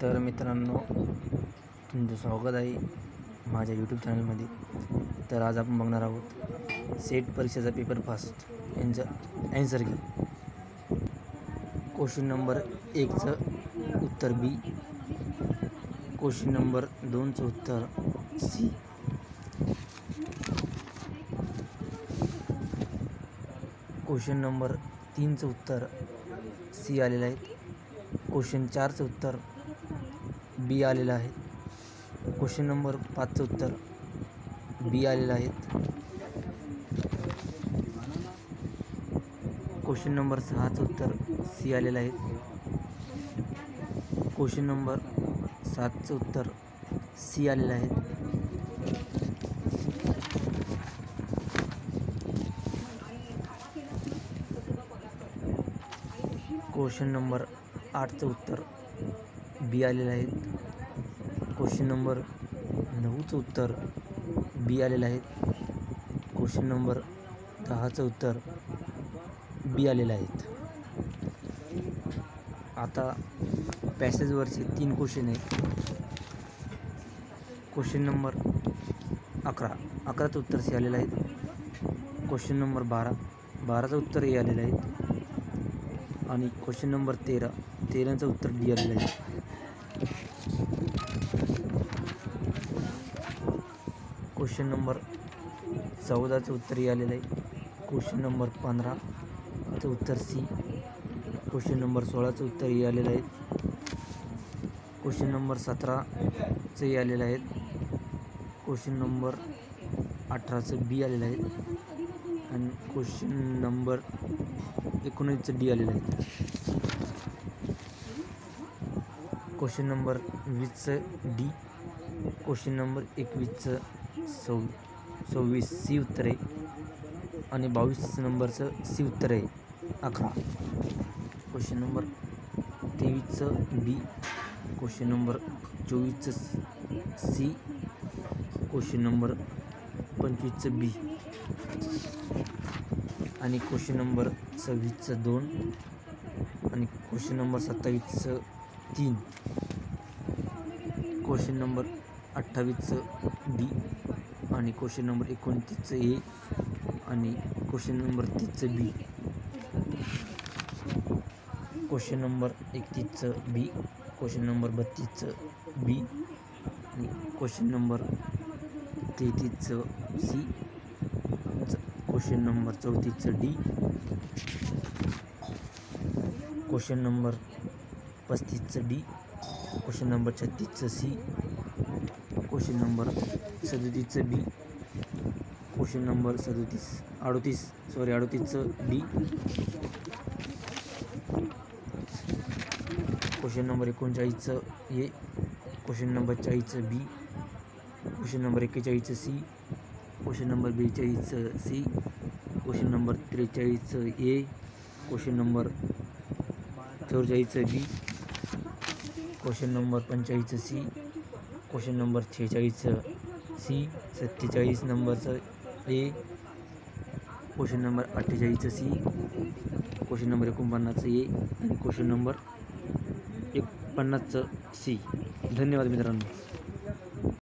तर मित्रांनो, तुमचं स्वागत आहे माझ्या यूट्यूब चॅनलमध्ये। तर आज आपण बघणार आहोत सेट परीक्षेचा पेपर फास्ट यांचं ॲन्सर की। क्वेश्चन नंबर 1चं उत्तर बी, क्वेश्चन नंबर 2चं उत्तर सी, क्वेश्चन नंबर 3चं उत्तर सी आलेलं आहे, क्वेश्चन 4चं उत्तर बी आलेलं आहे, क्वेश्चन नंबर 5चं उत्तर बी आलेलं आहे, क्वेश्चन नंबर 6चं उत्तर सी आलेलं आहे, क्वेश्चन नंबर 7चं उत्तर सी आलेलं आहे, क्वेश्चन नंबर 8चं उत्तर बी आलेलं आहे, क्वेश्चन नंबर 9चं उत्तर बी आलेलं आहे, क्वेश्चन नंबर 10चं उत्तर बी आलेलं आहे। आता पॅसेजवरचे 3 क्वेश्चन आहेत। क्वेश्चन नंबर 11चं उत्तर सी आलेलं आहे, क्वेश्चन नंबर 12चं उत्तर ए आलेलं आहे आणि क्वेश्चन नंबर 13चं उत्तर डी आलेलं आहे। क्वेश्चन नंबर 14चं उत्तर ए आलेलं आहे, क्वेश्चन नंबर 15चं उत्तर सी, क्वेश्चन नंबर 16चं उत्तर ए आलेलं आहे, क्वेश्चन नंबर 17चं ए आलेलं आहे, क्वेश्चन नंबर 18चं बी आलेलं आहे आणि क्वेश्चन नंबर 19चं डी आलेलं आहे। क्वेश्चन नंबर 20चं डी, क्वेश्चन नंबर 21चं 26 सी उत्तर आहे आणि 22 नंबरचं सी उत्तर आहे 11। क्वेश्चन नंबर 23चं बी, क्वेश्चन नंबर 24चं सी, क्वेश्चन नंबर 25चं बी आणि क्वेश्चन नंबर 26चं 2 आणि क्वेश्चन नंबर 27चं 3, क्वेश्चन नंबर 28चं डी आणि क्वेश्चन नंबर 29चं ए आणि क्वेश्चन नंबर 30चं बी, क्वेश्चन नंबर 31चं बी, क्वेश्चन नंबर 32चं बी आणि question number 33चं C, question number 34चं डी, क्वेश्चन नंबर 35चं डी, क्वेश्चन नंबर 36चं सी, क्वेश्चन नंबर 37चं बी, क्वेश्चन नंबर 38चं डी, क्वेश्चन नंबर 39चं ए, क्वेश्चन नंबर 40चं बी, क्वेश्चन नंबर 41चं सी, क्वेश्चन नंबर 42चं सी, क्वेश्चन नंबर 43चं ए, क्वेश्चन नंबर 44चं बी, क्वेश्चन नंबर 45चं सी, क्वेश्चन नंबर 46चं सी, 47 नंबरचं ए, क्वेश्चन नंबर 48चं सी, क्वेश्चन नंबर 49चं ए आणि क्वेश्चन नंबर 50चं सी। धन्यवाद मित्रांनो।